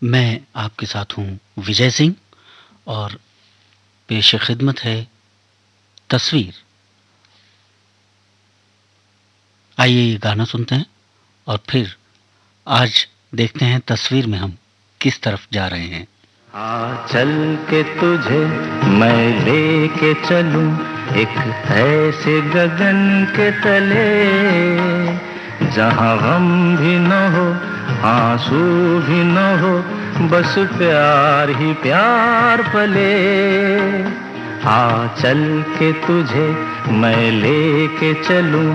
मैं आपके साथ हूँ विजय सिंह और पेश खिदमत है तस्वीर। आइए ये गाना सुनते हैं और फिर आज देखते हैं तस्वीर में हम किस तरफ जा रहे हैं। चल के तुझे मैं लेके चलूं एक ऐसे गगन के तले, जहां गम भी न हो आंसू भी न हो, बस प्यार ही प्यार पले। चल के तुझे मैं लेके चलूं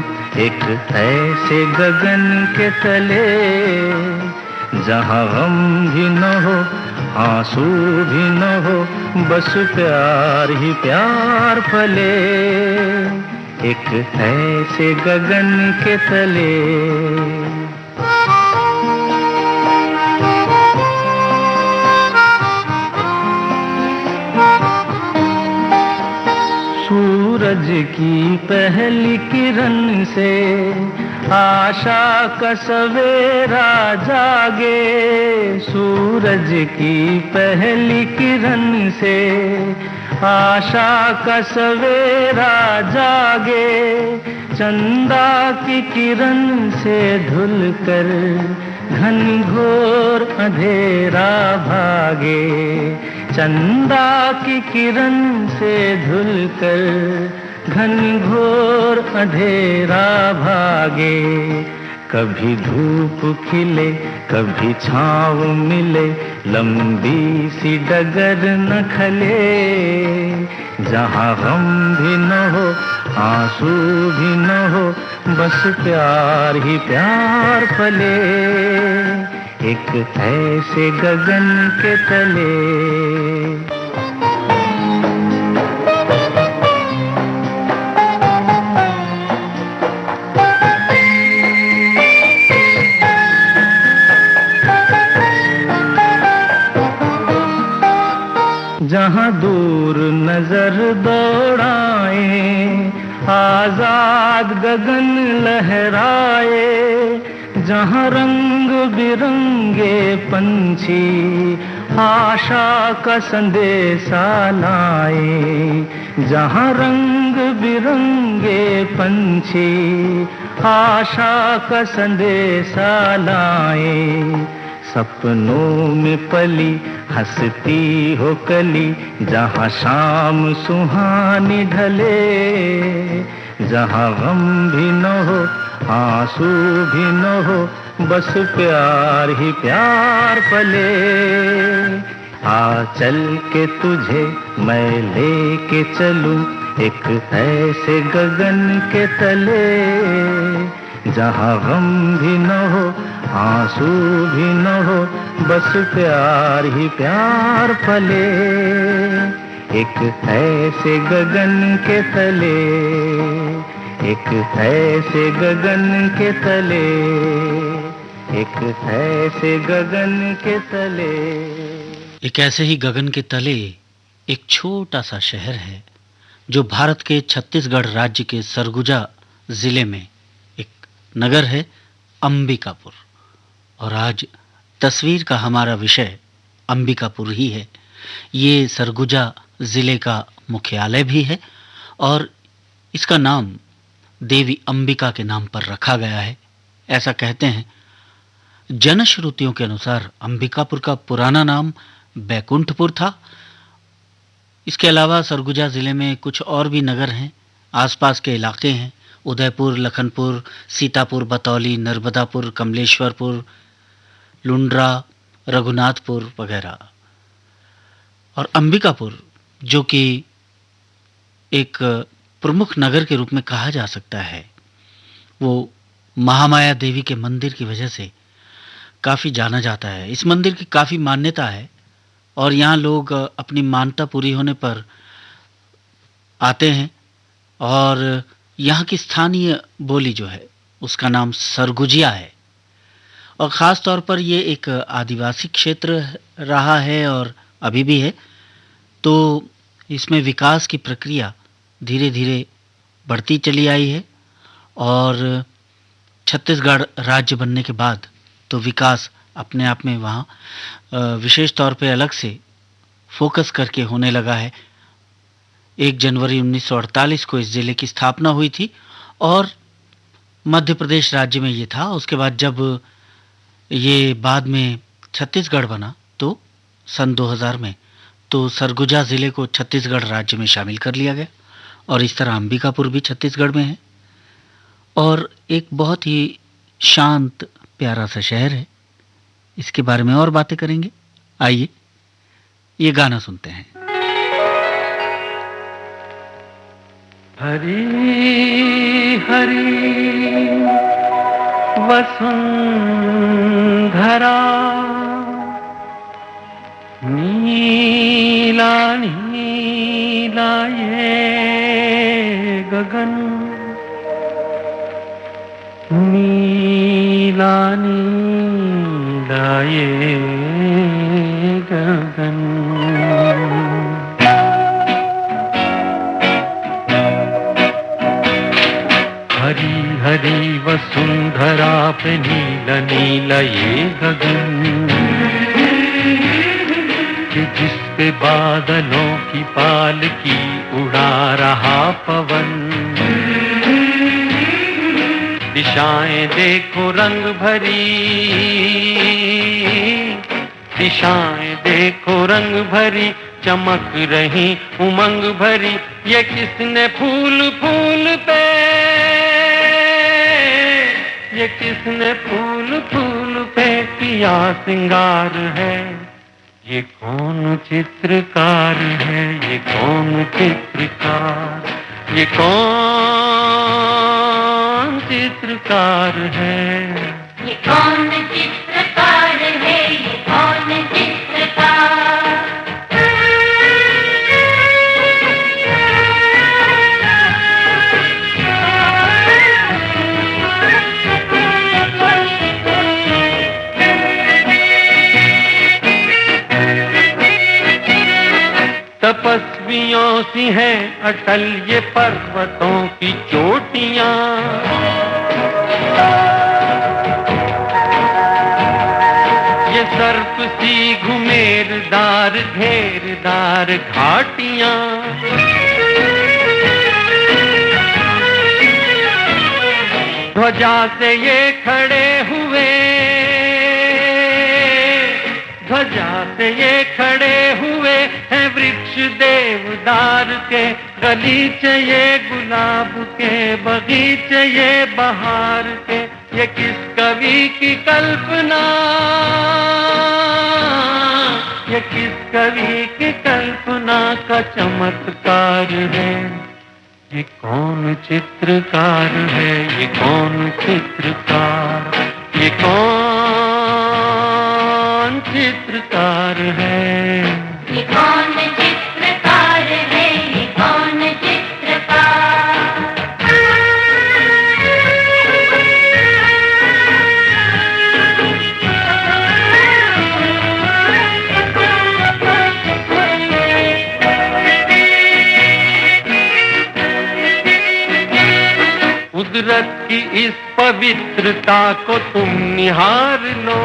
एक ऐसे गगन के तले, जहां गम भी न हो आंसू भी न हो, बस प्यार ही प्यार फले एक ऐसे गगन के तले। सूरज की पहली किरण से आशा का सवेरा जागे, सूरज की पहली किरण से आशा का सवेरा जागे, चंदा की किरण से धुलकर घनघोर अंधेरा भागे, चंदा की किरण से धुलकर घनघोर अंधेरा भागे। कभी धूप खिले कभी छाँव मिले, लंबी सी डगर न खले, जहाँ गम भी न हो आंसू भी न हो, बस प्यार ही प्यार फले एक ऐसे गगन के तले। जहाँ दूर नजर दौड़ाए आजाद गगन लहराए, जहाँ रंग बिरंगे पंछी आशा का संदेशा लाए, जहाँ रंग बिरंगे पंछी आशा का संदेशा लाए, सपनों में पली हंसती हो कली, जहाँ शाम सुहानी ढले, जहाँ गम भी न हो आंसू भी न हो, बस प्यार ही प्यार पले। चल के तुझे मैं लेके चलूं एक ऐसे गगन के तले, जहाँ गम भी न हो आंसू भी न हो, बस प्यार ही प्यार फले एक ऐसे गगन के तले, एक ऐसे गगन के तले, एक ऐसे गगन के तले। एक ऐसे ही गगन के तले एक छोटा सा शहर है जो भारत के छत्तीसगढ़ राज्य के सरगुजा जिले में एक नगर है, अंबिकापुर। और आज तस्वीर का हमारा विषय अंबिकापुर ही है। ये सरगुजा ज़िले का मुख्यालय भी है और इसका नाम देवी अंबिका के नाम पर रखा गया है, ऐसा कहते हैं। जनश्रुतियों के अनुसार अंबिकापुर का पुराना नाम बैकुंठपुर था। इसके अलावा सरगुजा ज़िले में कुछ और भी नगर हैं, आसपास के इलाके हैं, उदयपुर, लखनपुर, सीतापुर, बतौली, नर्मदापुर, कमलेश्वरपुर, लुंड्रा, रघुनाथपुर वगैरह। और अंबिकापुर जो कि एक प्रमुख नगर के रूप में कहा जा सकता है, वो महामाया देवी के मंदिर की वजह से काफ़ी जाना जाता है। इस मंदिर की काफ़ी मान्यता है और यहाँ लोग अपनी मान्यता पूरी होने पर आते हैं। और यहाँ की स्थानीय बोली जो है उसका नाम सरगुजिया है और ख़ास तौर पर ये एक आदिवासी क्षेत्र रहा है और अभी भी है। तो इसमें विकास की प्रक्रिया धीरे धीरे बढ़ती चली आई है और छत्तीसगढ़ राज्य बनने के बाद तो विकास अपने आप में वहाँ विशेष तौर पे अलग से फोकस करके होने लगा है। 1 जनवरी 1948 को इस ज़िले की स्थापना हुई थी और मध्य प्रदेश राज्य में ये था। उसके बाद जब ये बाद में छत्तीसगढ़ बना तो सन 2000 में तो सरगुजा ज़िले को छत्तीसगढ़ राज्य में शामिल कर लिया गया और इस तरह अंबिकापुर भी छत्तीसगढ़ में है और एक बहुत ही शांत प्यारा सा शहर है। इसके बारे में और बातें करेंगे। आइए ये गाना सुनते हैं। हरी हरी वसुंधरा, नीला नीला ये गगन, नीला नीला ये गगन। हरी हरी वसुंधरा पे नीला नीला ये गगन, कि जिस पे बादलों की पालकी उड़ा रहा पवन। दिशाएं देखो रंग भरी, दिशाएं देखो रंग भरी, चमक रही उमंग भरी। ये किसने फूल फूल पे, ये किसने फूल फूल पे किया सिंगार है। ये कौन चित्रकार है, ये कौन चित्रकार, ये कौन चित्रकार है। ये कौन चित्रकार है, ये कौन चित्रकार। तपस्वियों सी हैं अटल ये पर्वतों की चोटियां, ये सर्प सी घुमेरदार घेरदार घाटियां। ध्वजा से ये खड़े हुए, ध्वजा से ये खड़े हुए हैं वृक्ष देवदार के। गलीचे ये गुलाब के, बगीचे ये बहार के। ये किस कवि की कल्पना, ये किस कवि की कल्पना का चमत्कार है। ये कौन चित्रकार है, ये कौन चित्रकार, ये कौन चित्रकार है। ये कौन चित्रकार है, ये कौन चित्रकार। कुदरत की इस पवित्रता को तुम निहार लो,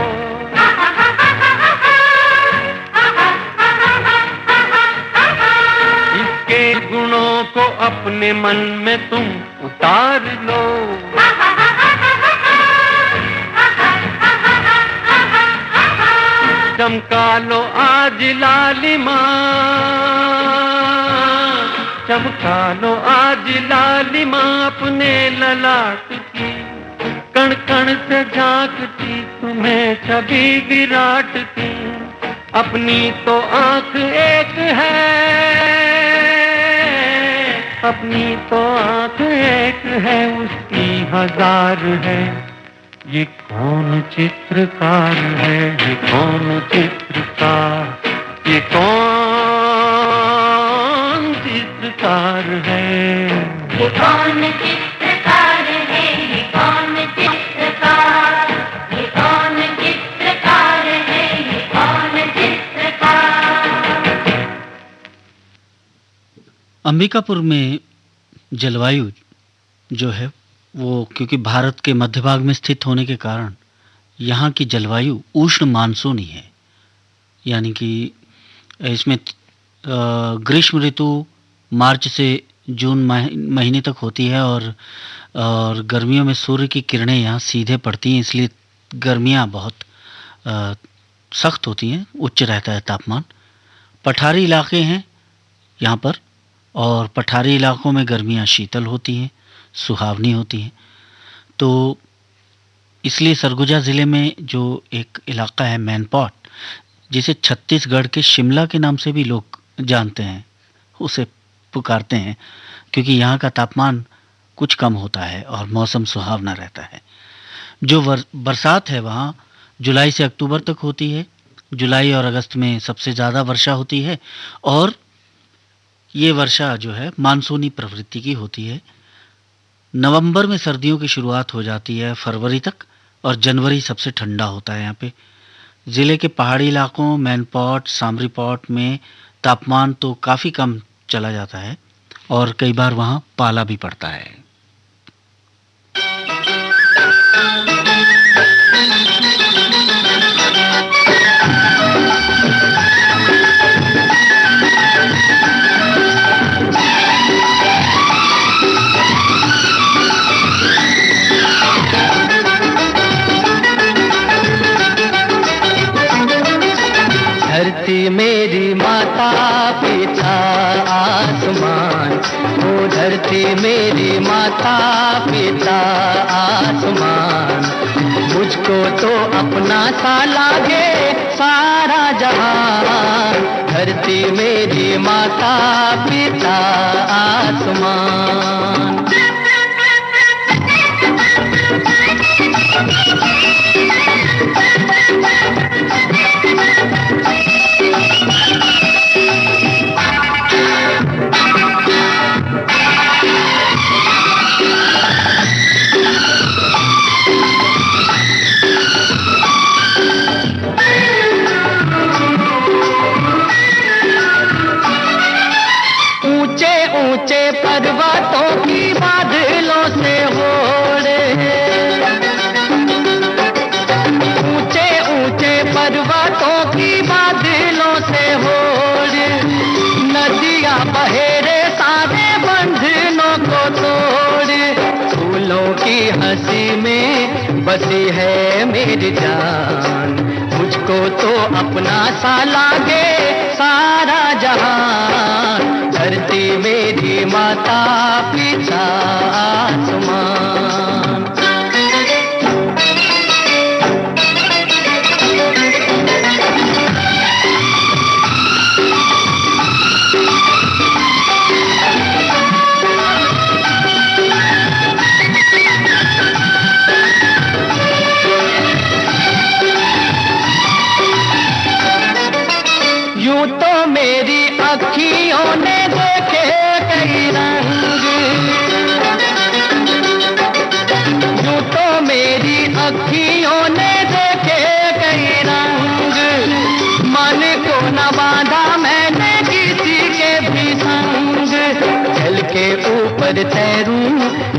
इसके गुणों को अपने मन में तुम उतार लो। चमका लो आज लालिमा, चमका लो आज लालिमा अपने ललाट की। कण कण से झांकती तुम्हें छवि विराट की। अपनी तो आंख एक है, अपनी तो आंख एक है, उसकी हजार है। ये कौन चित्रकार है, ये कौन चित्रकार, ये कौन चित्रकार है। ये कौन चित्रकार है, ये कौन चित्रकार। ये कौन चित्रकार है, ये कौन चित्रकार। अंबिकापुर में जलवायु जो है वो क्योंकि भारत के मध्य भाग में स्थित होने के कारण यहाँ की जलवायु उष्ण मानसूनी है, यानी कि इसमें ग्रीष्म ऋतु मार्च से जून महीने तक होती है, और गर्मियों में सूर्य की किरणें यहाँ सीधे पड़ती हैं, इसलिए गर्मियाँ बहुत अ, सख्त होती हैं, उच्च रहता है तापमान। पठारी इलाके हैं यहाँ पर, और पठारी इलाकों में गर्मियाँ शीतल होती हैं, सुहावनी होती हैं। तो इसलिए सरगुजा ज़िले में जो एक इलाका है मैनपाट, जिसे छत्तीसगढ़ के शिमला के नाम से भी लोग जानते हैं, उसे पुकारते हैं, क्योंकि यहाँ का तापमान कुछ कम होता है और मौसम सुहावना रहता है। जो बरसात है वहाँ जुलाई से अक्टूबर तक होती है। जुलाई और अगस्त में सबसे ज़्यादा वर्षा होती है, और ये वर्षा जो है मानसूनी प्रवृत्ति की होती है। नवंबर में सर्दियों की शुरुआत हो जाती है फरवरी तक, और जनवरी सबसे ठंडा होता है यहाँ पे। ज़िले के पहाड़ी इलाकों मैनपाट, सामरीपाट में तापमान तो काफ़ी कम चला जाता है, और कई बार वहाँ पाला भी पड़ता है। धरती मेरी माता पिता आसमान, ओ धरती मेरी माता पिता आसमान, मुझको तो अपना सा लागे सारा जहान। धरती मेरी माता पिता आसमान। ऊंचे ऊंचे पर्वतों की बादलों से होड़ है, ऊंचे ऊंचे पर्वतों की बादलों से होड़, नदियां बहेरे सारे बंधनों को तोड़, फूलों की हंसी में बसी है मेरी जान, मुझको तो अपना सा लागे सारा जहान। धरती मेरी माता पिता आसमान। यूं तो मेरी अखियों ने देखे कई रंग, यूं तो मेरी अखियों ने देखे कई रंग, मन को न बांधा मैंने किसी के भी संग, जल के ऊपर तैरूं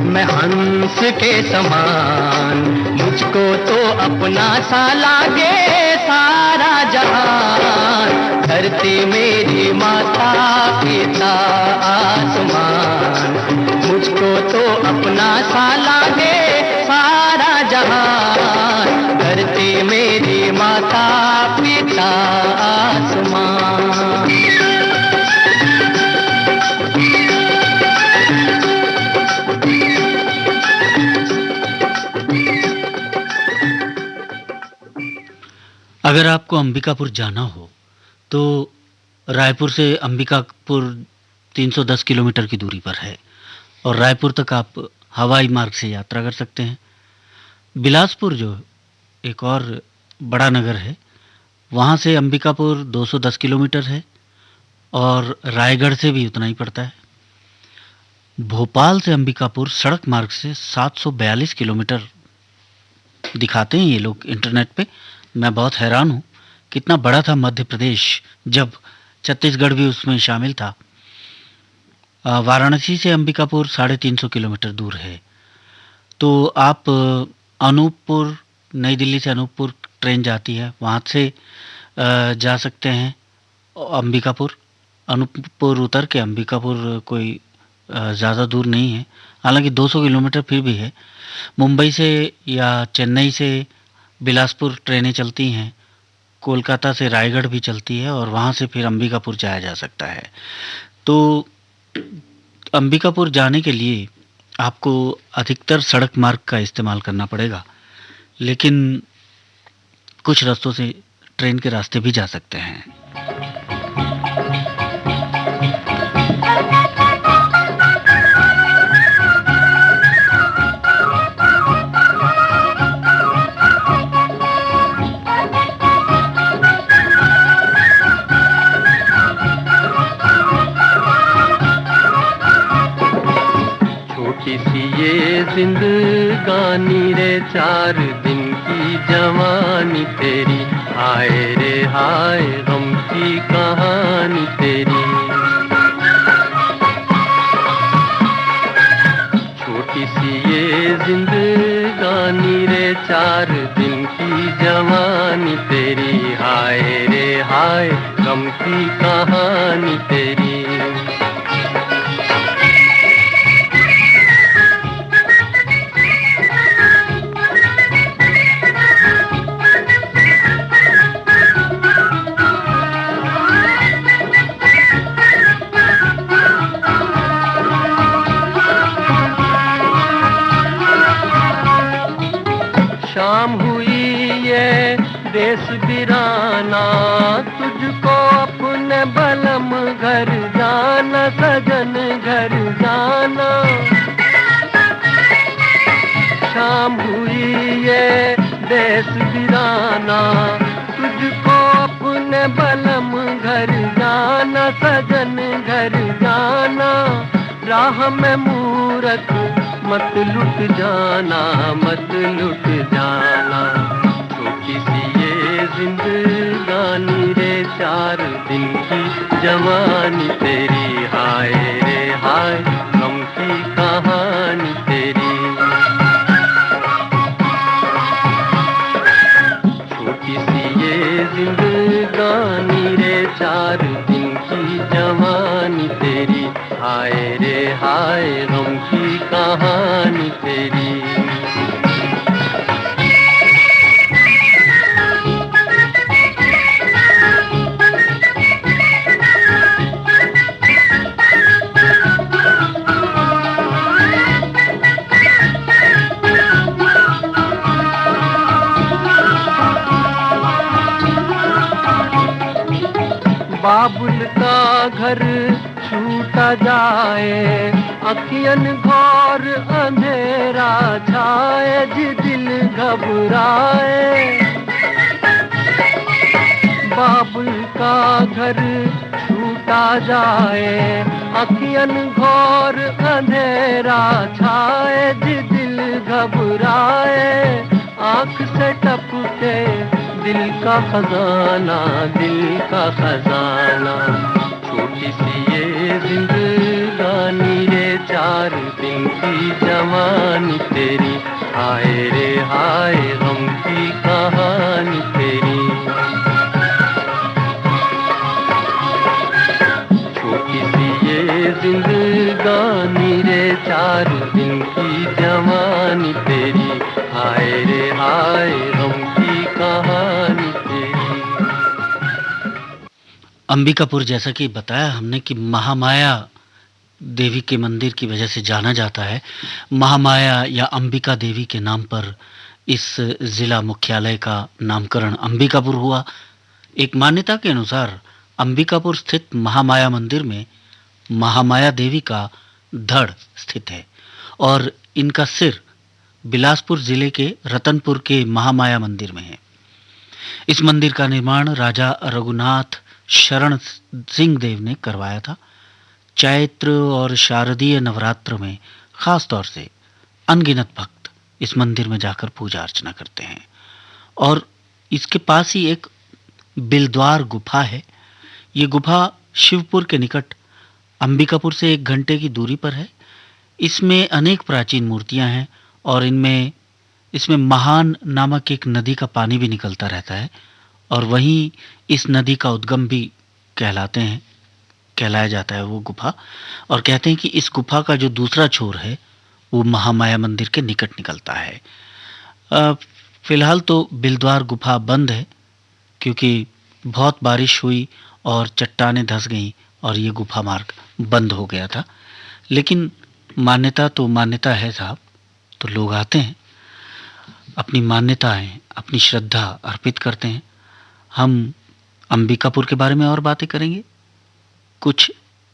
मैं हंस के समान, मुझको तो अपना सा लागे सारा जहान। धरती मेरी माता पिता आसमान, मुझको तो अपना सा लागे सारा जहान। धरती मेरी माता पिता आसमान। अगर आपको अंबिकापुर जाना हो तो रायपुर से अंबिकापुर 310 किलोमीटर की दूरी पर है, और रायपुर तक आप हवाई मार्ग से यात्रा कर सकते हैं। बिलासपुर जो एक और बड़ा नगर है, वहाँ से अंबिकापुर 210 किलोमीटर है, और रायगढ़ से भी उतना ही पड़ता है। भोपाल से अंबिकापुर सड़क मार्ग से 742 किलोमीटर दिखाते हैं ये लोग इंटरनेट पे। मैं बहुत हैरान हूँ, कितना बड़ा था मध्य प्रदेश जब छत्तीसगढ़ भी उसमें शामिल था। वाराणसी से अंबिकापुर 350 किलोमीटर दूर है। तो आप अनूपपुर नई दिल्ली से अनूपपुर ट्रेन जाती है, वहाँ से जा सकते हैं अंबिकापुर। अनूपपुर उतर के अंबिकापुर कोई ज़्यादा दूर नहीं है, हालांकि 200 किलोमीटर फिर भी है। मुंबई से या चेन्नई से बिलासपुर ट्रेनें चलती हैं, कोलकाता से रायगढ़ भी चलती है और वहाँ से फिर अंबिकापुर जाया जा सकता है। तो अंबिकापुर जाने के लिए आपको अधिकतर सड़क मार्ग का इस्तेमाल करना पड़ेगा, लेकिन कुछ रास्तों से ट्रेन के रास्ते भी जा सकते हैं। छोटी सी ये जिंदगानी रे, 4 दिन की जवानी तेरी, हाय रे हाय गम की कहानी तेरी। छोटी सी ये जिंदगानी रे, 4 दिन की जवानी तेरी, हाय रे हाय गम की कहानी तेरी। शाम हुई ये देश वीराना, तुझको अपने बलम घर जाना, सजन घर जाना। शाम हुई ये देश वीराना, तुझको अपने बलम घर जाना, सजन घर जाना। राह में मूरत मत लुट जाना, मत लुट जाना। छोटी सी ये जिंदगानी रे, 4 दिन की जवानी तेरी, हाय रे हाय गम की कहानी तेरी। छोटी सी ये जिंदगानी रे, 4 दिन की जवानी तेरी, हाय रे हाय गम की कहानी तेरी। बाबुल का घर छूटा जाए, अखियन घोर अंधेरा छाए, जी दिल घबराए। बाबुल का घर छूटा जाए, अखियन घोर अंधेरा छाए, जी दिल घबराए। आँख से टपके दिल का खजाना, दिल का खजाना। छोटी सी ये जिंदगानी रे, 4 दिन की जवानी तेरी, हाय रे हाय गम की कहानी तेरी। छोटी सी ये जिंदगानी रे, 4 दिन की जवानी तेरी, हाय रे हाय गम की कहानी तेरी। अंबिकापुर, जैसा कि बताया हमने कि महामाया देवी के मंदिर की वजह से जाना जाता है। महामाया या अंबिका देवी के नाम पर इस जिला मुख्यालय का नामकरण अंबिकापुर हुआ। एक मान्यता के अनुसार अंबिकापुर स्थित महामाया मंदिर में महामाया देवी का धड़ स्थित है और इनका सिर बिलासपुर जिले के रतनपुर के महामाया मंदिर में है। इस मंदिर का निर्माण राजा रघुनाथ शरण सिंह देव ने करवाया था। चैत्र और शारदीय नवरात्र में खास तौर से अनगिनत भक्त इस मंदिर में जाकर पूजा अर्चना करते हैं और इसके पास ही एक बिलद्वार गुफा है। ये गुफा शिवपुर के निकट अंबिकापुर से 1 घंटे की दूरी पर है। इसमें अनेक प्राचीन मूर्तियां हैं और इनमें इसमें महान नामक एक नदी का पानी भी निकलता रहता है और वहीं इस नदी का उद्गम भी कहलाया जाता है वो गुफा। और कहते हैं कि इस गुफा का जो दूसरा छोर है वो महामाया मंदिर के निकट निकलता है। फिलहाल तो बिलद्वार गुफा बंद है क्योंकि बहुत बारिश हुई और चट्टानें धंस गईं और ये गुफा मार्ग बंद हो गया था। लेकिन मान्यता तो मान्यता है साहब, तो लोग आते हैं, अपनी मान्यताएं, अपनी श्रद्धा अर्पित करते हैं। हम अंबिकापुर के बारे में और बातें करेंगे, कुछ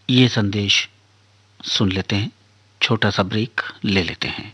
ये संदेश सुन लेते हैं, छोटा सा ब्रेक ले लेते हैं।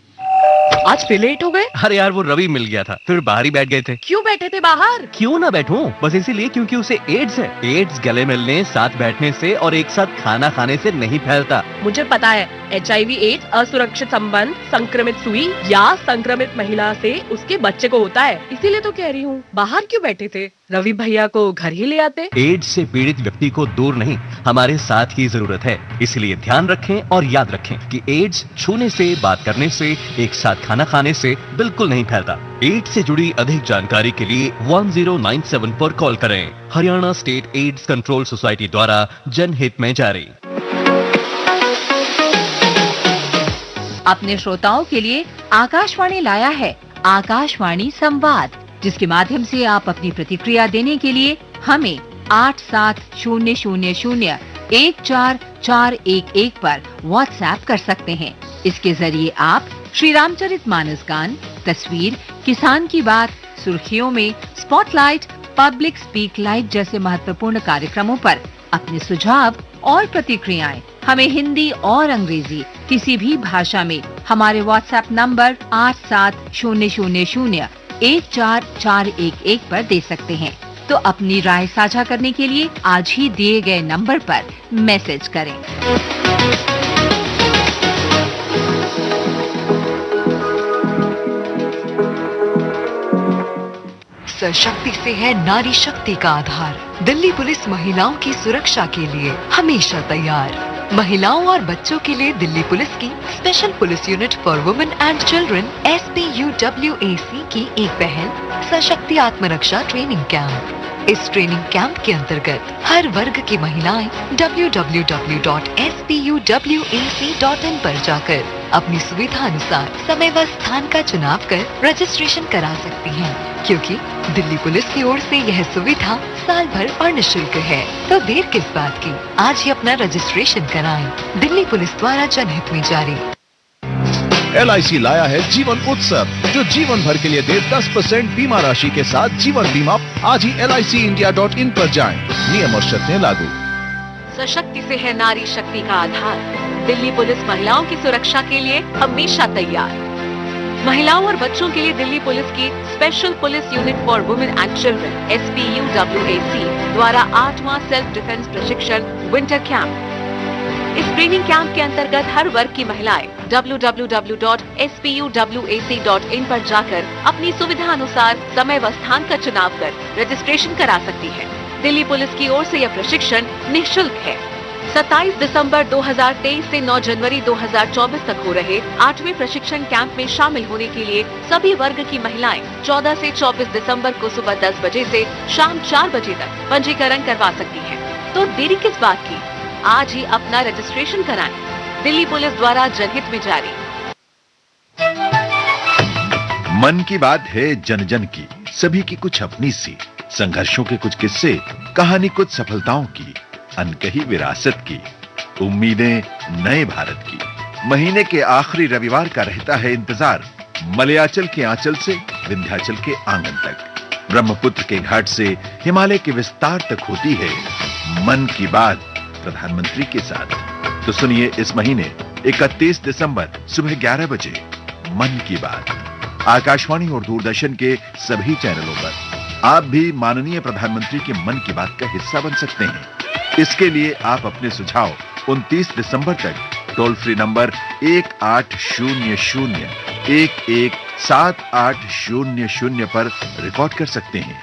आज फिर लेट हो गए? अरे यार वो रवि मिल गया था, फिर बाहर ही बैठ गए थे। क्यों बैठे थे बाहर? क्यों ना बैठूं, बस इसीलिए क्योंकि उसे एड्स है। एड्स गले मिलने, साथ बैठने से और एक साथ खाना खाने से नहीं फैलता। मुझे पता है, HIV एड्स असुरक्षित संबंध, संक्रमित सुई या संक्रमित महिला से उसके बच्चे को होता है। इसीलिए तो कह रही हूँ, बाहर क्यों बैठे थे? रवि भैया को घर ही ले आते। एड्स से पीड़ित व्यक्ति को दूर नहीं, हमारे साथ की जरूरत है। इसलिए ध्यान रखें और याद रखें कि एड्स छूने से, बात करने से, एक साथ खाना खाने से बिल्कुल नहीं फैलता। एड्स से जुड़ी अधिक जानकारी के लिए 1097 पर कॉल करें। Haryana state AIDS control society द्वारा जनहित में जारी। अपने श्रोताओं के लिए आकाशवाणी लाया है आकाशवाणी संवाद, जिसके माध्यम से आप अपनी प्रतिक्रिया देने के लिए हमें 8700014411 पर व्हाट्सएप कर सकते हैं। इसके जरिए आप श्री रामचरितमानस गान, तस्वीर, किसान की बात, सुर्खियों में स्पॉटलाइट, पब्लिक स्पीक लाइव जैसे महत्वपूर्ण कार्यक्रमों पर अपने सुझाव और प्रतिक्रियाएं हमें हिंदी और अंग्रेजी किसी भी भाषा में हमारे व्हाट्सएप नंबर 8700014411 पर दे सकते हैं। तो अपनी राय साझा करने के लिए आज ही दिए गए नंबर पर मैसेज करें। सशक्ति से है नारी शक्ति का आधार। दिल्ली पुलिस महिलाओं की सुरक्षा के लिए हमेशा तैयार। महिलाओं और बच्चों के लिए दिल्ली पुलिस की special police unit for women and children SPUWAC की एक पहल सशक्ति आत्मरक्षा ट्रेनिंग कैंप। इस ट्रेनिंग कैंप के अंतर्गत हर वर्ग की महिलाएं www.spUWAC.in पर जाकर अपनी सुविधा अनुसार समय व स्थान का चुनाव कर रजिस्ट्रेशन करा सकती हैं, क्योंकि दिल्ली पुलिस की ओर से यह सुविधा साल भर और निःशुल्क है। तो देर किस बात की, आज ही अपना रजिस्ट्रेशन कराएं। दिल्ली पुलिस द्वारा जनहित में जारी। LIC लाया है जीवन उत्सव, जो जीवन भर के लिए दे 10% बीमा राशि के साथ जीवन बीमा। आज ही LICindia.in पर जाएं। नियम और शर्तें लागू। सशक्ति से है नारी शक्ति का आधार। दिल्ली पुलिस महिलाओं की सुरक्षा के लिए हमेशा तैयार। महिलाओं और बच्चों के लिए दिल्ली पुलिस की special police unit for women and children SPUWAC द्वारा 8वां सेल्फ डिफेंस प्रशिक्षण विंटर कैंप। इस ट्रेनिंग कैंप के अंतर्गत हर वर्ग की महिलाएं www.spUWAC.in पर जाकर अपनी सुविधा अनुसार समय व स्थान का चुनाव कर रजिस्ट्रेशन करा सकती है। दिल्ली पुलिस की ओर से यह प्रशिक्षण निःशुल्क है। 27 दिसंबर 2023 से 9 जनवरी 2024 तक हो रहे 8वें प्रशिक्षण कैंप में शामिल होने के लिए सभी वर्ग की महिलाएं 14 से 24 दिसंबर को सुबह 10 बजे से शाम 4 बजे तक पंजीकरण करवा सकती हैं। तो देरी किस बात की, आज ही अपना रजिस्ट्रेशन कराएं। दिल्ली पुलिस द्वारा जनहित में जारी। मन की बात है जन जन की, सभी की कुछ अपनी सी, संघर्षों के कुछ किस्से, कहानी कुछ सफलताओं की, अनकही विरासत की, उम्मीदें नए भारत की। महीने के आखिरी रविवार का रहता है इंतजार, मलयाचल के आंचल से विंध्याचल के आंगन तक, ब्रह्मपुत्र के घाट से हिमालय के विस्तार तक होती है मन की बात प्रधानमंत्री के साथ। तो सुनिए इस महीने 31 दिसंबर सुबह 11 बजे मन की बात आकाशवाणी और दूरदर्शन के सभी चैनलों पर। आप भी माननीय प्रधानमंत्री के मन की बात का हिस्सा बन सकते हैं। इसके लिए आप अपने सुझाव 29 दिसंबर तक टोल फ्री नंबर 1800-117800 पर रिकॉर्ड कर सकते हैं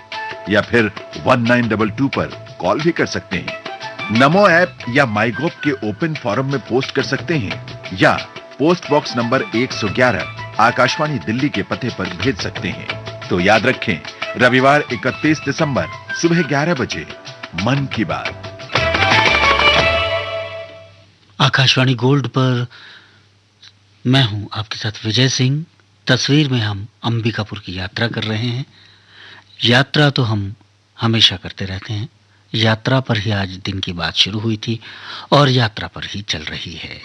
या फिर 1922 पर कॉल भी कर सकते हैं। नमो ऐप या माईगोव के ओपन फोरम में पोस्ट कर सकते हैं या post box number 111 Akashvani Delhi के पते पर भेज सकते हैं। तो याद रखें, रविवार 31 दिसंबर सुबह 11 बजे मन की बात। आकाशवाणी गोल्ड पर मैं हूं आपके साथ विजय सिंह। तस्वीर में हम अंबिकापुर की यात्रा कर रहे हैं। यात्रा तो हम हमेशा करते रहते हैं। यात्रा पर ही आज दिन की बात शुरू हुई थी और यात्रा पर ही चल रही है।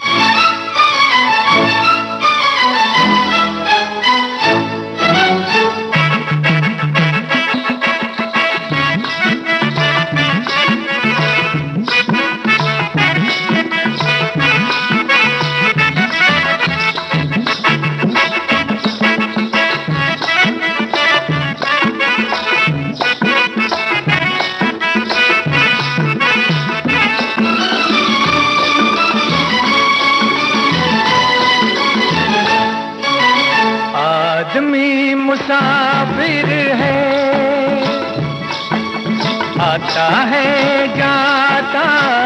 आदमी मुसाफिर है, आता है जाता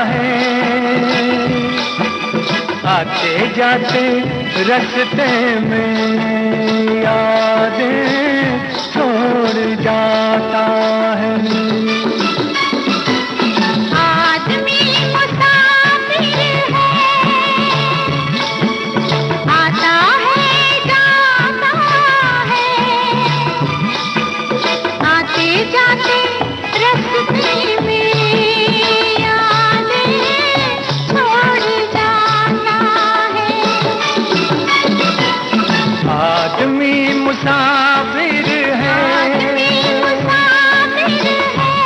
है, आते जाते रास्ते में यादें छोड़ जाता है। आदमी मुसाफिर है, आता है जाता है, आते जाते रास्ते में यादें छोड़ जाता है। आदमी मुसाफिर है, आदमी मुसाफिर है।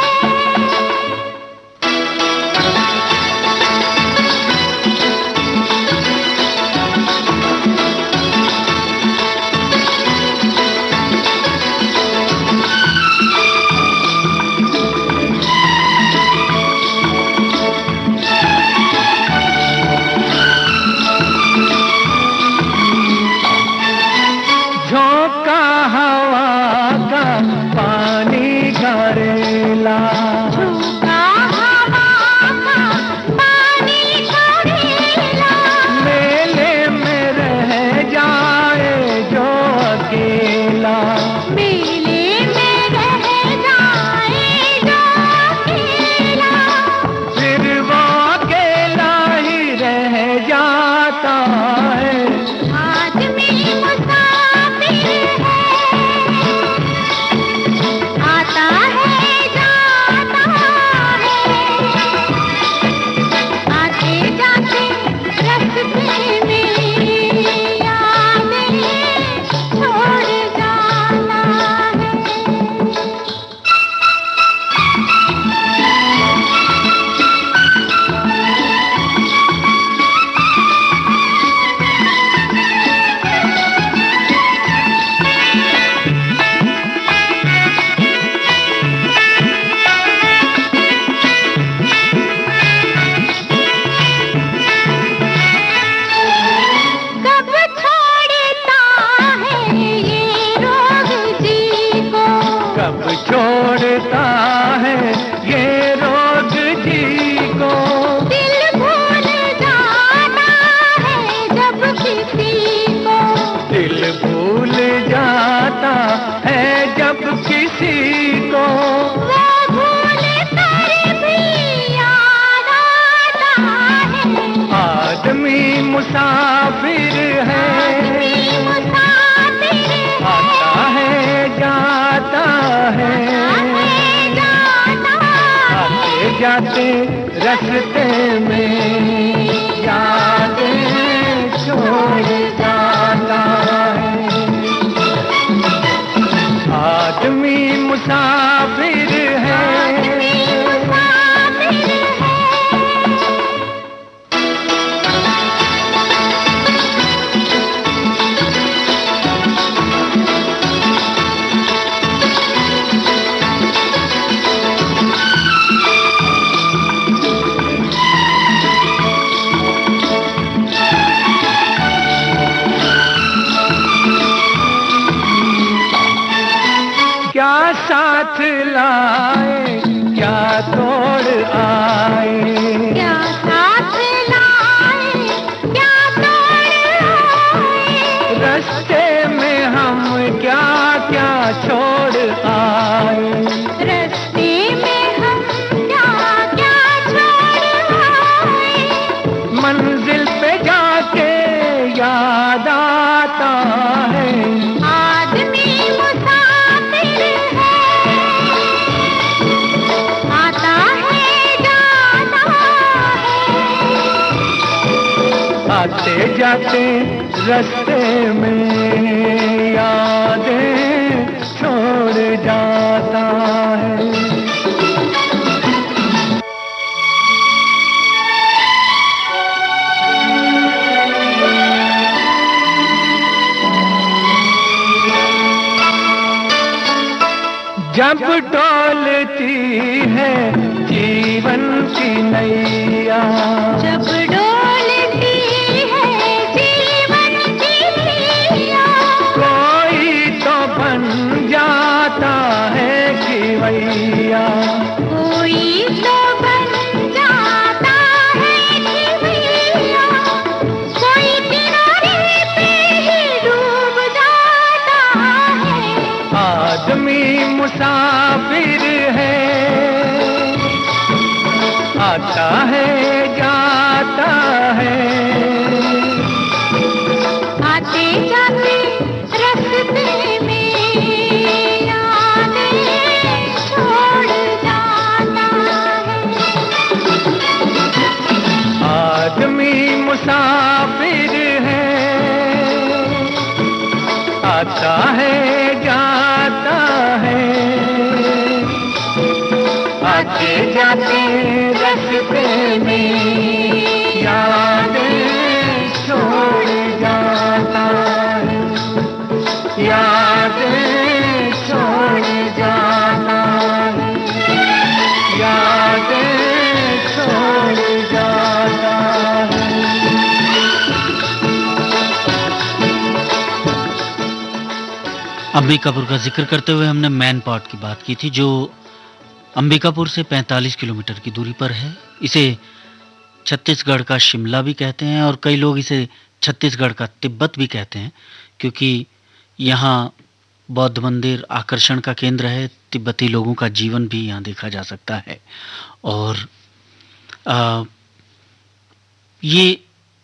झोंका हवा का पानी करेला, झूठा हवा का पानी करेला, मेले में रह जाए जो अकेला, मेले में रह जाए जो अकेला, फिर वो अकेला ही रह जाता है। आदमी मुसाफिर है, आता है जाता है, आते जाते रास्ते में यादें छोड़ जाता है। कब छोड़ता है ये रोग जी को, कब छोड़ता है ये रोग जी को, दिल भूल जाता है जब किसी को, दिल भूल जाता है जब किसी को, वो भूल कर भी याद आता है। आदमी मुसाफिर है, आदमी मुसाफिर है, आता है जाता है, जाता है, आते जाते रास्ते में यादें छोड़ जाता है। आदमी मुसाफिर है, आदमी मुसाफिर है। क्या साथ लाए, क्या तोड़ आए, क्या साथ लाए, क्या तोड़ आए, रास्ते में आते जाते रास्ते में यादें छोड़ जाता है। जब डोलती है जीवन की नैया, जब डोलती है जीवन की नैया, कोई तो बन जाता है खिवैया, कोई तो बन जाता है खिवैया, कोई किनारे पे ही डूब जाता है। आदमी मुसाफिर है, आता है जाता है, आते जाते रास्ते में यादें छोड़ जाता है। आदमी मुसाफिर है, आता है जाता है, आते जाते रास्ते में यादें छोड़ जाता है, यादें छोड़ जाता है, यादें छोड़ जाता है। अंबिकापुर का जिक्र करते हुए हमने मैनपाट की बात की थी, जो अंबिकापुर से 45 किलोमीटर की दूरी पर है। इसे छत्तीसगढ़ का शिमला भी कहते हैं और कई लोग इसे छत्तीसगढ़ का तिब्बत भी कहते हैं, क्योंकि यहाँ बौद्ध मंदिर आकर्षण का केंद्र है। तिब्बती लोगों का जीवन भी यहाँ देखा जा सकता है। और ये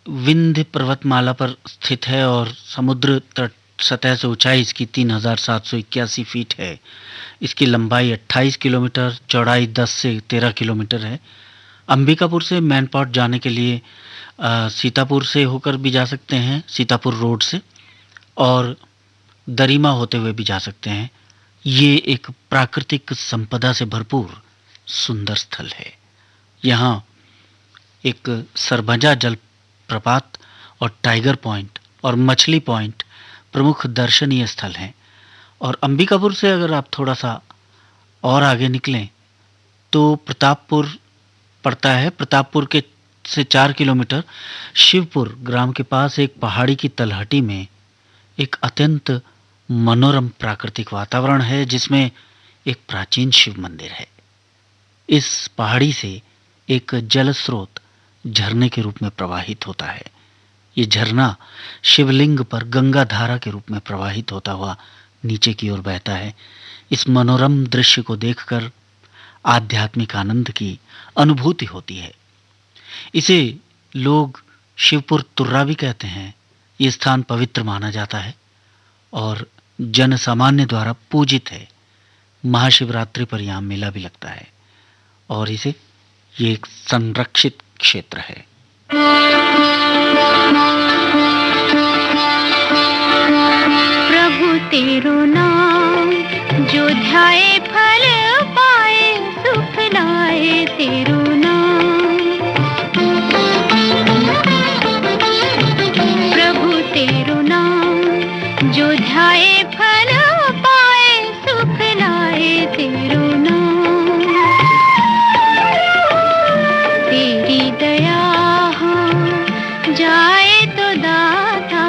विंध्य पर्वतमाला पर स्थित है और समुद्र तट सतह से ऊंचाई इसकी 3781 फीट है। इसकी लंबाई 28 किलोमीटर, चौड़ाई 10 से 13 किलोमीटर है। अंबिकापुर से मैनपाट जाने के लिए सीतापुर से होकर भी जा सकते हैं, सीतापुर रोड से, और दरिमा होते हुए भी जा सकते हैं। ये एक प्राकृतिक संपदा से भरपूर सुंदर स्थल है। यहाँ एक सरभंजा जलप्रपात और टाइगर पॉइंट और मछली पॉइंट प्रमुख दर्शनीय स्थल हैं। और अंबिकापुर से अगर आप थोड़ा सा और आगे निकलें तो प्रतापपुर पड़ता है। प्रतापपुर के से 4 किलोमीटर शिवपुर ग्राम के पास एक पहाड़ी की तलहटी में एक अत्यंत मनोरम प्राकृतिक वातावरण है, जिसमें एक प्राचीन शिव मंदिर है। इस पहाड़ी से एक जल स्रोत झरने के रूप में प्रवाहित होता है। ये झरना शिवलिंग पर गंगा धारा के रूप में प्रवाहित होता हुआ नीचे की ओर बहता है। इस मनोरम दृश्य को देखकर आध्यात्मिक आनंद की अनुभूति होती है। इसे लोग शिवपुर तुर्रा भी कहते हैं। ये स्थान पवित्र माना जाता है और जन सामान्य द्वारा पूजित है। महाशिवरात्रि पर यहाँ मेला भी लगता है और ये एक संरक्षित क्षेत्र है। प्रभु तेरो नाम जो ध्याए फल पाए, सुख लाए तेरो नाम। प्रभु तेरो नाम जो ध्याए फल पाए, सुख लाए तेरो नाम। तेरी दया हो जाए तो दाता,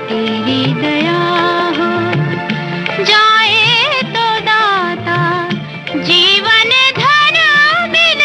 तेरी दया हो जाए तो दाता, जीवन धन मिल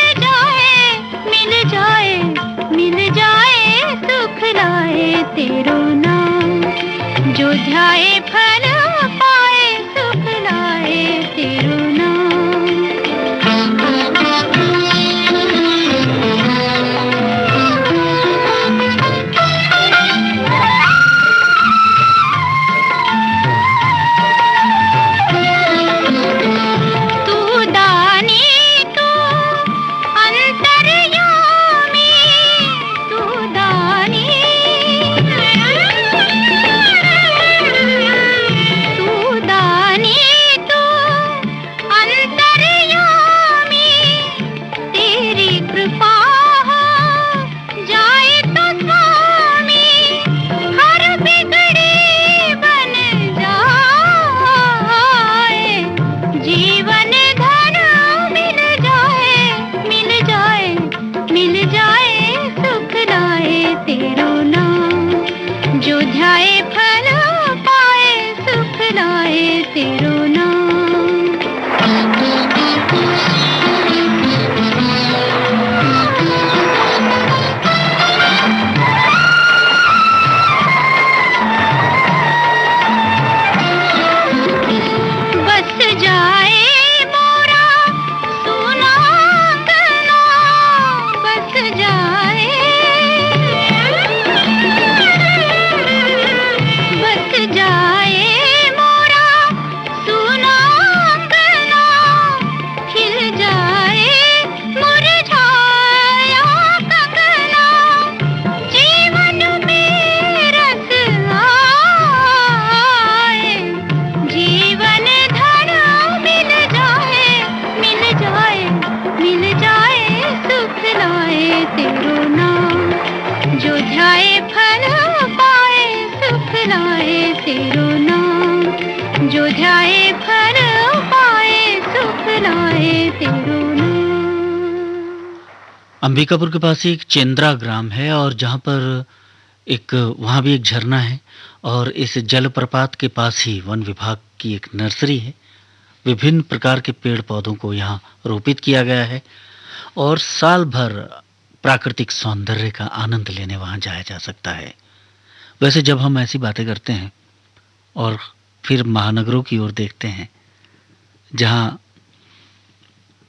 लाए तेरो नाम, जो ध्याए फल पाए सुख लाए तेरो नाम, जो ध्याए फल पाए सुख लाए तेरो नाम। अंबिकापुर के पास ही एक चेंद्रा ग्राम है और जहाँ पर वहाँ भी एक झरना है और इस जलप्रपात के पास ही वन विभाग की एक नर्सरी है। विभिन्न प्रकार के पेड़ पौधों को यहाँ रोपित किया गया है और साल भर प्राकृतिक सौंदर्य का आनंद लेने वहाँ जाया जा सकता है। वैसे जब हम ऐसी बातें करते हैं और फिर महानगरों की ओर देखते हैं जहाँ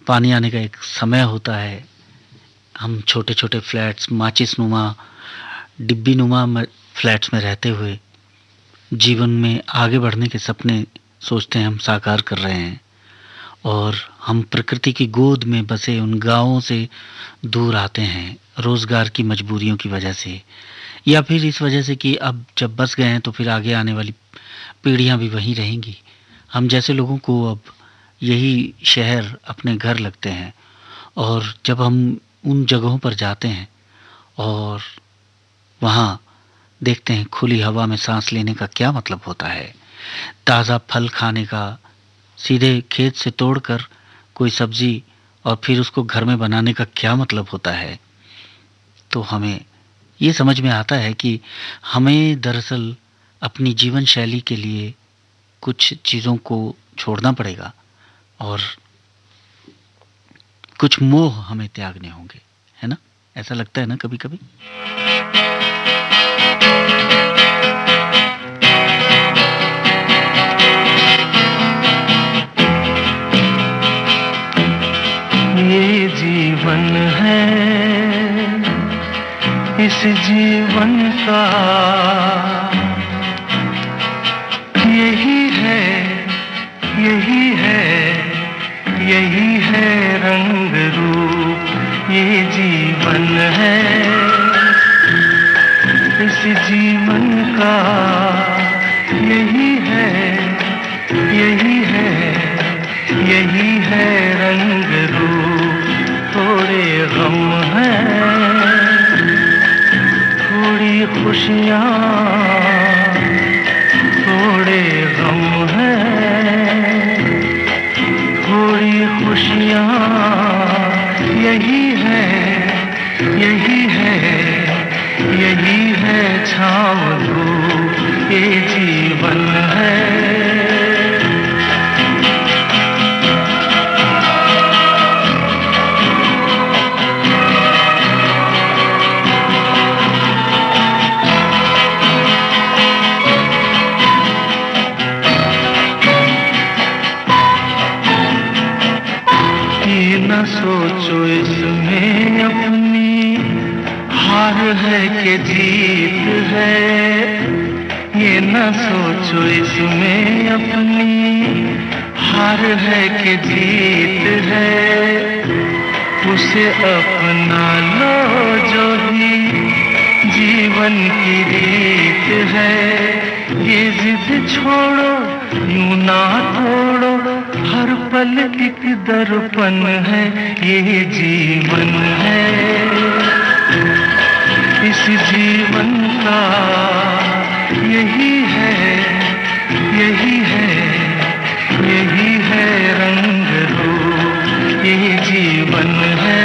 पानी आने का एक समय होता है, हम छोटे छोटे फ्लैट्स, माचिस नुमा, डिब्बी नुमा फ्लैट्स में रहते हुए जीवन में आगे बढ़ने के सपने सोचते हैं हम साकार कर रहे हैं और हम प्रकृति की गोद में बसे उन गांवों से दूर आते हैं रोजगार की मजबूरियों की वजह से, या फिर इस वजह से कि अब जब बस गए हैं तो फिर आगे आने वाली पीढ़ियां भी वहीं रहेंगी। हम जैसे लोगों को अब यही शहर अपने घर लगते हैं और जब हम उन जगहों पर जाते हैं और वहाँ देखते हैं खुली हवा में सांस लेने का क्या मतलब होता है, ताज़ा फल खाने का, सीधे खेत से तोड़कर कोई सब्जी और फिर उसको घर में बनाने का क्या मतलब होता है, तो हमें ये समझ में आता है कि हमें दरअसल अपनी जीवन शैली के लिए कुछ चीज़ों को छोड़ना पड़ेगा और कुछ मोह हमें त्यागने होंगे, है ना? ऐसा लगता है ना कभी कभी। ये जीवन है, इस जीवन का यही है, यही है, यही है रंग रूप। ये जीवन है, इस जीवन का यही है, यही है, यही है रंग रूप। थोड़े गम हैं, थोड़ी खुशियाँ, थोड़े गम हैं, थोड़ी खुशियाँ, यही है, यही है, यही है छाँव धूप। ये जीवन है। न सोचो इसमें अपनी हार है कि जीत है, ये न सोचो इसमें अपनी हार है कि जीत है। उसे अपना लो जो भी जीवन की रीत है। ये जिद छोड़ो, यूं ना तोड़ो, हर पल एक दर्पण है। ये जीवन है, इस जीवन का यही है, यही है, यही है रंग रूप। ये जीवन है।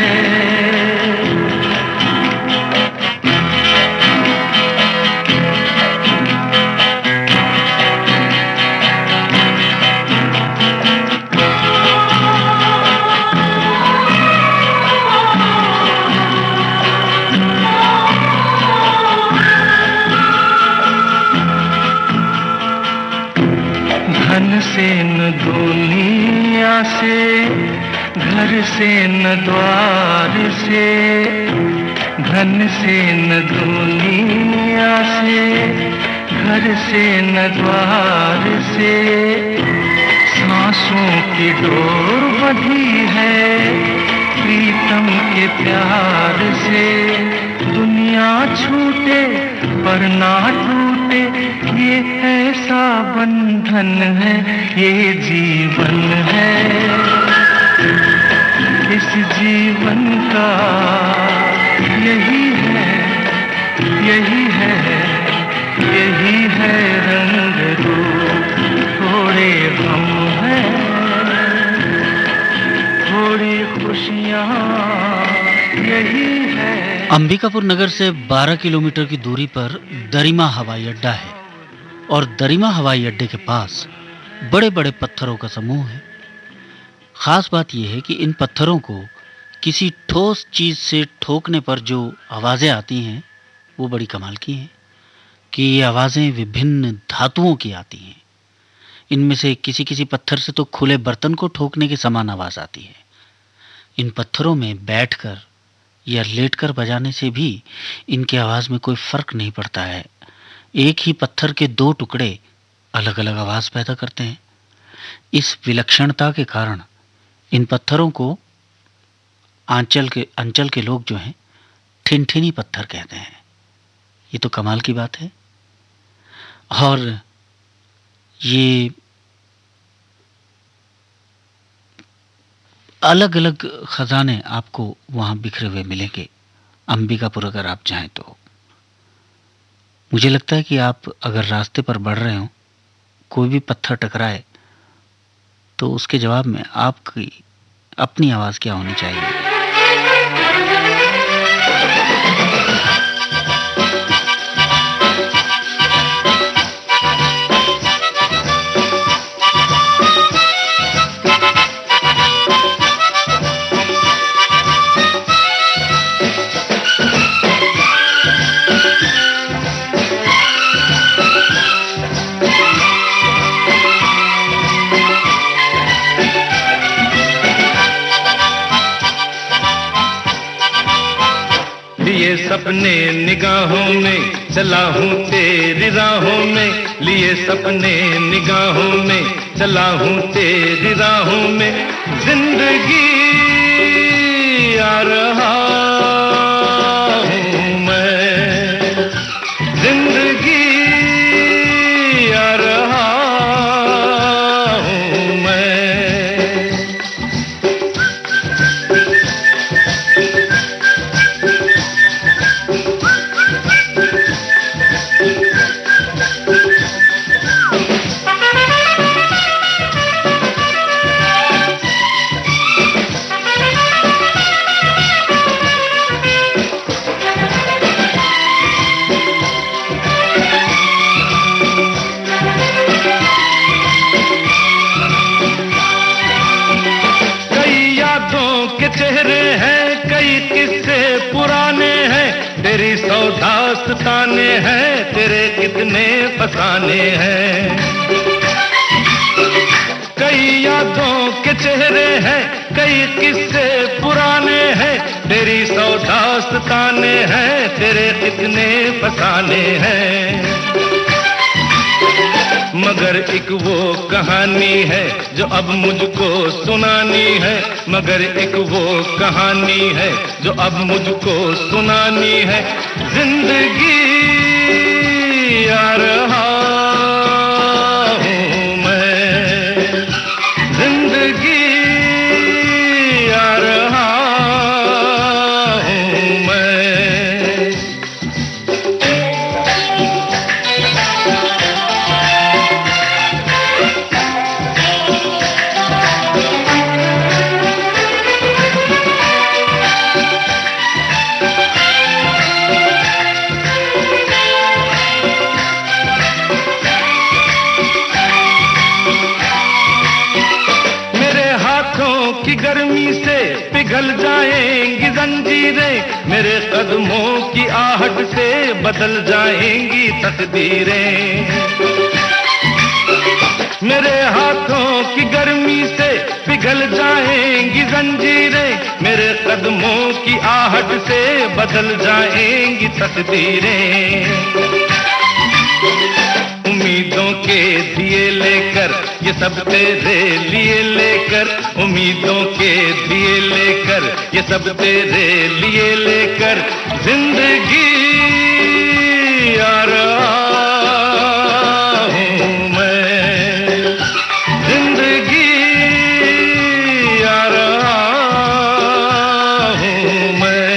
धन से न दुनिया से, घर से न द्वार से, धन से न दुनिया से, घर से न द्वार से। सांसों की डोर बंधी है प्रीतम के प्यार से। दुनिया छूटे पर ना टूटे, ये ऐसा बंधन है। ये जीवन है, इस जीवन का यही है। अंबिकापुर नगर से 12 किलोमीटर की दूरी पर दरिमा हवाई अड्डा है और दरिमा हवाई अड्डे के पास बड़े बड़े पत्थरों का समूह है। खास बात यह है कि इन पत्थरों को किसी ठोस चीज से ठोकने पर जो आवाजें आती हैं वो बड़ी कमाल की हैं कि ये आवाजें विभिन्न धातुओं की आती हैं। इनमें से किसी किसी पत्थर से तो खुले बर्तन को ठोकने के समान आवाज आती है। इन पत्थरों में बैठकर या लेटकर बजाने से भी इनकी आवाज में कोई फर्क नहीं पड़ता है। एक ही पत्थर के दो टुकड़े अलग अलग आवाज पैदा करते हैं। इस विलक्षणता के कारण इन पत्थरों को अंचल के लोग जो हैं ठिनठिनी पत्थर कहते हैं। ये तो कमाल की बात है। और ये अलग अलग खजाने आपको वहां बिखरे हुए मिलेंगे अंबिकापुर अगर आप जाएं तो। मुझे लगता है कि आप अगर रास्ते पर बढ़ रहे हो, कोई भी पत्थर टकराए तो उसके जवाब में आपकी अपनी आवाज क्या होनी चाहिए। लिए सपने निगाहों में चला हूँ तेरी राहों में, लिए सपने निगाहों में चला हूँ तेरी राहों में, जिंदगी आ रहा हूँ मैं, जिंदगी आ रहा हूँ मैं। चेहरे हैं कई किस्से पुराने हैं, तेरी सौ दास्ताने हैं, तेरे कितने फसाने हैं। कई यादों के चेहरे हैं कई किस्से पुराने हैं, तेरी सौ दास्ताने हैं, तेरे कितने फसाने हैं। मगर एक वो कहानी है जो अब मुझको सुनानी है, मगर एक वो कहानी है जो अब मुझको सुनानी है, जिंदगी आ रहा हूँ मैं, जिंदगी आ रहा हूँ मैं। की गर्मी से पिघल जाएंगी जंजीरें, मेरे कदमों की आहट से बदल जाएंगी तकदीरें। मेरे हाथों की गर्मी से पिघल जाएंगी जंजीरें, मेरे कदमों की आहट से बदल जाएंगी तकदीरें। उम्मीदों के दिए लेकर ये सब तेरे लिए लेकर, उम्मीदों के दिए लेकर ये सब तेरे लिए लेकर, जिंदगी आ रहा हूँ मैं, जिंदगी आ रहा हूँ मैं।